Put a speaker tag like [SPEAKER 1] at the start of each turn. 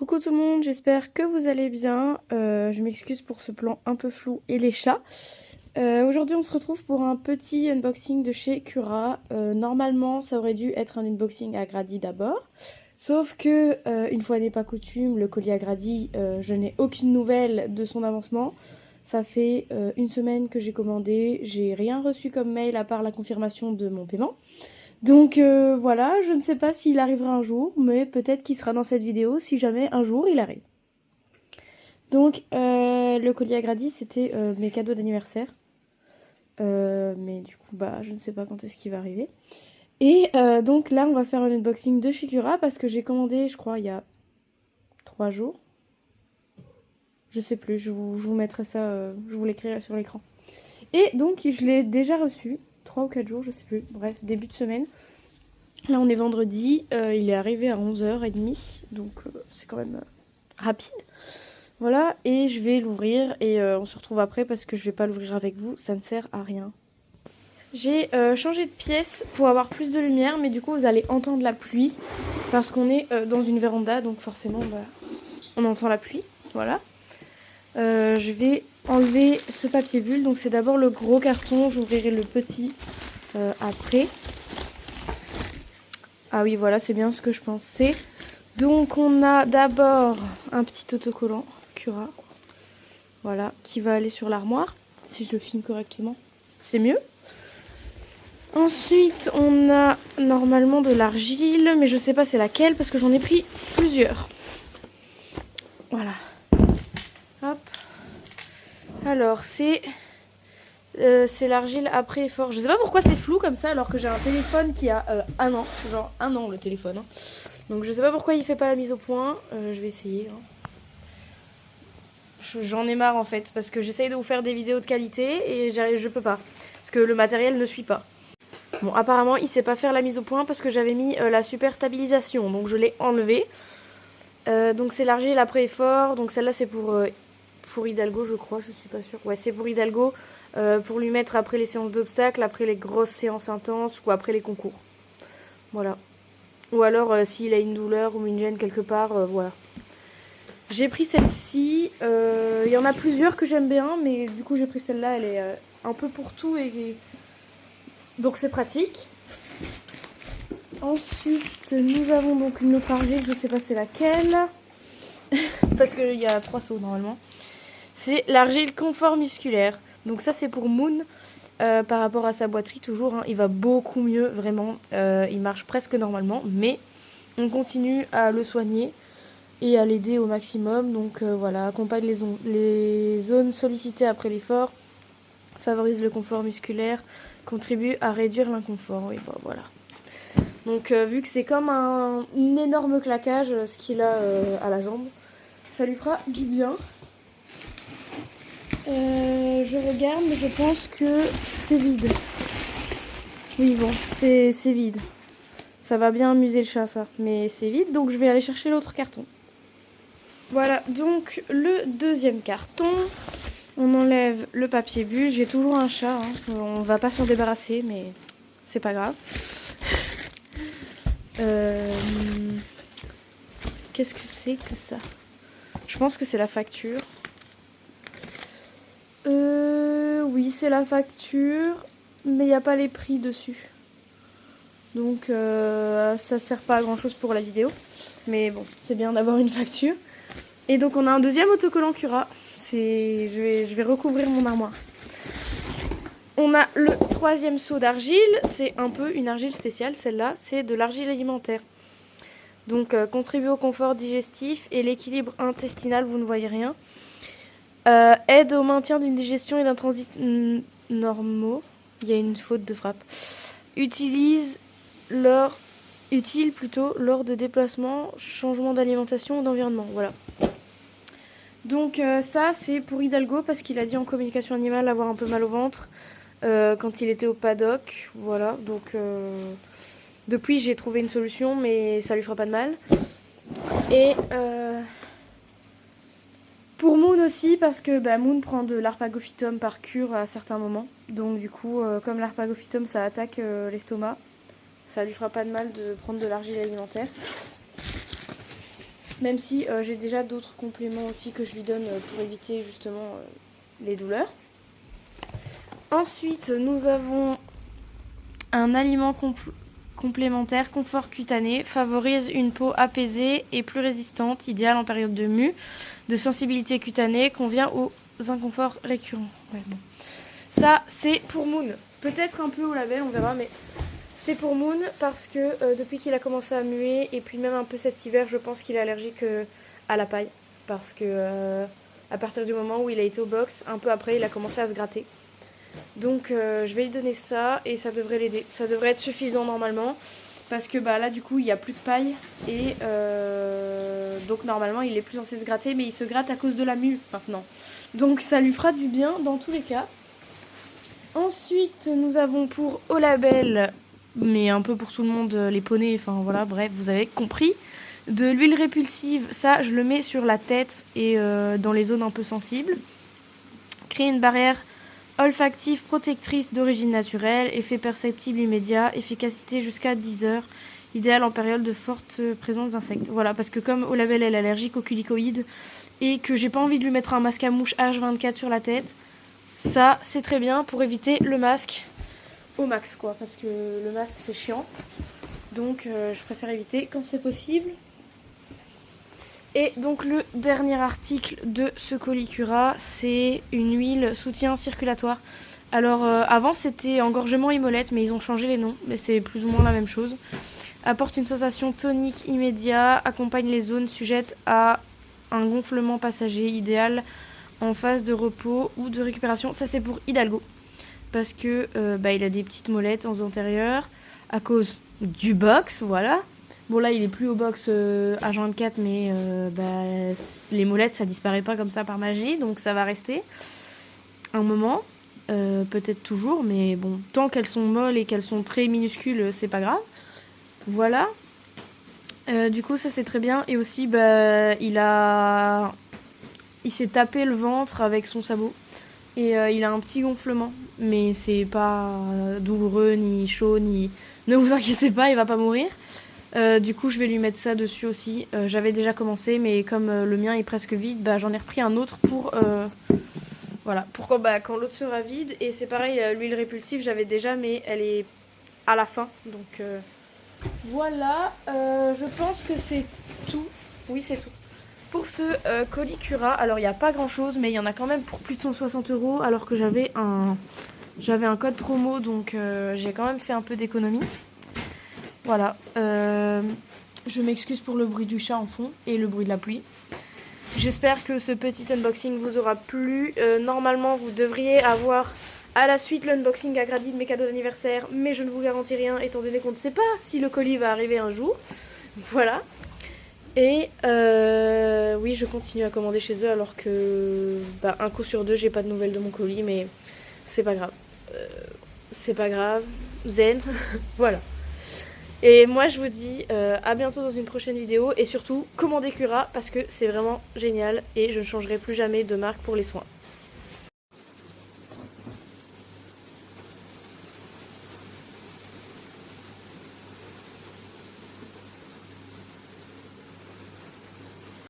[SPEAKER 1] Coucou tout le monde, j'espère que vous allez bien. Je m'excuse pour ce plan un peu flou et les chats. Aujourd'hui on se retrouve pour un petit unboxing de chez Cura. Normalement ça aurait dû être un unboxing à Grady d'abord. Sauf que, une fois n'est pas coutume, le colis à Grady, je n'ai aucune nouvelle de son avancement. Ça fait une semaine que j'ai commandé, j'ai rien reçu comme mail à part la confirmation de mon paiement. Donc voilà, je ne sais pas s'il arrivera un jour, mais peut-être qu'il sera dans cette vidéo si jamais un jour il arrive. Donc le collier à Grady, c'était mes cadeaux d'anniversaire. Mais du coup, bah, je ne sais pas quand est-ce qu'il va arriver. Et donc là, on va faire un unboxing de chez Cura parce que j'ai commandé, je crois, il y a 3 jours. Je sais plus, je vous mettrai ça, je vous l'écrirai sur l'écran. Et donc, je l'ai déjà reçu, 3 ou 4 jours, je sais plus. Bref, début de semaine. Là, on est vendredi, il est arrivé à 11h30, donc c'est quand même rapide. Voilà, et je vais l'ouvrir et on se retrouve après parce que je vais pas l'ouvrir avec vous, ça ne sert à rien. J'ai changé de pièce pour avoir plus de lumière, mais du coup vous allez entendre la pluie parce qu'on est dans une véranda, donc forcément bah, on entend la pluie. Voilà. Je vais enlever ce papier bulle, donc c'est d'abord le gros carton, j'ouvrirai le petit après. Ah oui, voilà, c'est bien ce que je pensais. Donc on a d'abord un petit autocollant Cura, voilà, qui va aller sur l'armoire, si je le filme correctement, c'est mieux. Ensuite, on a normalement de l'argile, mais je sais pas c'est laquelle parce que j'en ai pris plusieurs. Voilà. Hop. Alors, c'est l'argile après effort. Je sais pas pourquoi c'est flou comme ça alors que j'ai un téléphone qui a 1 an. Genre 1 an le téléphone. Hein. Donc je sais pas pourquoi il fait pas la mise au point. Je vais essayer. Hein. J'en ai marre en fait parce que j'essaye de vous faire des vidéos de qualité et je peux pas. Parce que le matériel ne suit pas. Bon, apparemment, il sait pas faire la mise au point parce que j'avais mis la super stabilisation. Donc, je l'ai enlevé. Donc, c'est l'argile après effort. Donc, celle-là, c'est pour Hidalgo, je crois. Je suis pas sûre. Ouais, c'est pour Hidalgo. Pour lui mettre après les séances d'obstacles, après les grosses séances intenses ou après les concours. Voilà. Ou alors, s'il a une douleur ou une gêne quelque part, voilà. J'ai pris celle-ci. Il y en a plusieurs que j'aime bien. Mais du coup, j'ai pris celle-là. Elle est un peu pour tout et... Donc c'est pratique. Ensuite, nous avons donc une autre argile, je sais pas c'est laquelle. Parce qu'il y a 3 seaux normalement. C'est l'argile confort musculaire. Donc ça c'est pour Moon. Par rapport à sa boiterie toujours. Hein, il va beaucoup mieux vraiment. Il marche presque normalement. Mais on continue à le soigner et à l'aider au maximum. Donc voilà, accompagne les zones sollicitées après l'effort. Favorise le confort musculaire. Contribue à réduire l'inconfort. Oui, bon, voilà. Donc, vu que c'est comme un énorme claquage, ce qu'il a à la jambe, ça lui fera du bien. Je regarde, mais je pense que c'est vide. Oui, bon, c'est vide. Ça va bien amuser le chat, ça. Mais c'est vide, donc je vais aller chercher l'autre carton. Voilà, donc le deuxième carton. On enlève le papier bulle. J'ai toujours un chat, hein. On va pas s'en débarrasser, mais c'est pas grave. Qu'est-ce que c'est que ça? Je pense que c'est la facture. Oui, c'est la facture, mais il n'y a pas les prix dessus. Donc ça sert pas à grand chose pour la vidéo. Mais bon, c'est bien d'avoir une facture. Et donc on a un deuxième autocollant Cura. Je vais recouvrir mon armoire. On a le troisième seau d'argile. C'est un peu une argile spéciale, celle-là. C'est de l'argile alimentaire. Donc contribue au confort digestif et l'équilibre intestinal, vous ne voyez rien. Aide au maintien d'une digestion et d'un transit normaux. Il y a une faute de frappe. Utile lors de déplacements, changement d'alimentation ou d'environnement. Voilà. Donc ça c'est pour Hidalgo parce qu'il a dit en communication animale avoir un peu mal au ventre quand il était au paddock. Voilà, donc depuis j'ai trouvé une solution mais ça lui fera pas de mal. Et pour Moon aussi parce que Moon prend de l'arpagophytum par cure à certains moments. Donc du coup comme l'arpagophytum ça attaque l'estomac, ça lui fera pas de mal de prendre de l'argile alimentaire. Même si j'ai déjà d'autres compléments aussi que je lui donne pour éviter justement les douleurs. Ensuite, nous avons un aliment complémentaire confort cutané, favorise une peau apaisée et plus résistante, idéal en période de mue, de sensibilité cutanée, convient aux inconforts récurrents. Ouais, bon. Ça, c'est pour Moon. Peut-être un peu au label, on verra, mais c'est pour Moon parce que depuis qu'il a commencé à muer, et puis même un peu cet hiver, je pense qu'il est allergique à la paille. Parce que à partir du moment où il a été au box, un peu après, il a commencé à se gratter. Donc je vais lui donner ça et ça devrait l'aider. Ça devrait être suffisant normalement. Parce que bah, là, du coup, il n'y a plus de paille. Et donc normalement, il est plus censé se gratter, mais il se gratte à cause de la mue maintenant. Donc ça lui fera du bien dans tous les cas. Ensuite, nous avons pour Au Label, mais un peu pour tout le monde, les poneys, enfin voilà, bref, vous avez compris. De l'huile répulsive, ça, je le mets sur la tête et dans les zones un peu sensibles. Créer une barrière olfactive protectrice d'origine naturelle, effet perceptible immédiat, efficacité jusqu'à 10 heures, idéal en période de forte présence d'insectes. Voilà, parce que comme Au Label elle est allergique aux culicoïdes et que j'ai pas envie de lui mettre un masque à mouche H24 sur la tête, ça c'est très bien pour éviter le masque au max quoi, parce que le masque c'est chiant, donc je préfère éviter quand c'est possible. Et donc le dernier article de ce Colicura, c'est une huile soutien circulatoire. Alors avant c'était engorgement et molette, mais ils ont changé les noms, mais c'est plus ou moins la même chose. Apporte une sensation tonique immédiat, accompagne les zones sujettes à un gonflement passager, idéal en phase de repos ou de récupération. Ça c'est pour Hidalgo, parce que il a des petites molettes en antérieures à cause du box, voilà. Bon là il est plus au box H24, mais les molettes ça disparaît pas comme ça par magie, donc ça va rester un moment, peut-être toujours, mais bon, tant qu'elles sont molles et qu'elles sont très minuscules, c'est pas grave. Voilà. Du coup ça c'est très bien, et aussi il s'est tapé le ventre avec son sabot. Et il a un petit gonflement, mais c'est pas douloureux, ni chaud, ni... Ne vous inquiétez pas, il va pas mourir. Du coup, je vais lui mettre ça dessus aussi. J'avais déjà commencé, mais comme le mien est presque vide, j'en ai repris un autre pour... voilà, pour quand l'autre sera vide. Et c'est pareil, l'huile répulsive, j'avais déjà, mais elle est à la fin. Donc voilà, je pense que c'est tout. Oui, c'est tout. Pour ce Colicura, alors il n'y a pas grand chose, mais il y en a quand même pour plus de 160 €, alors que j'avais un code promo, donc j'ai quand même fait un peu d'économie. Voilà, je m'excuse pour le bruit du chat en fond et le bruit de la pluie. J'espère que ce petit unboxing vous aura plu. Normalement, vous devriez avoir à la suite l'unboxing à Grady de mes cadeaux d'anniversaire, mais je ne vous garantis rien étant donné qu'on ne sait pas si le colis va arriver un jour. Voilà. Et oui, je continue à commander chez eux alors que un coup sur deux, j'ai pas de nouvelles de mon colis, mais c'est pas grave. C'est pas grave. Zen. Voilà. Et moi, je vous dis à bientôt dans une prochaine vidéo. Et surtout, commandez Cura parce que c'est vraiment génial et je ne changerai plus jamais de marque pour les soins.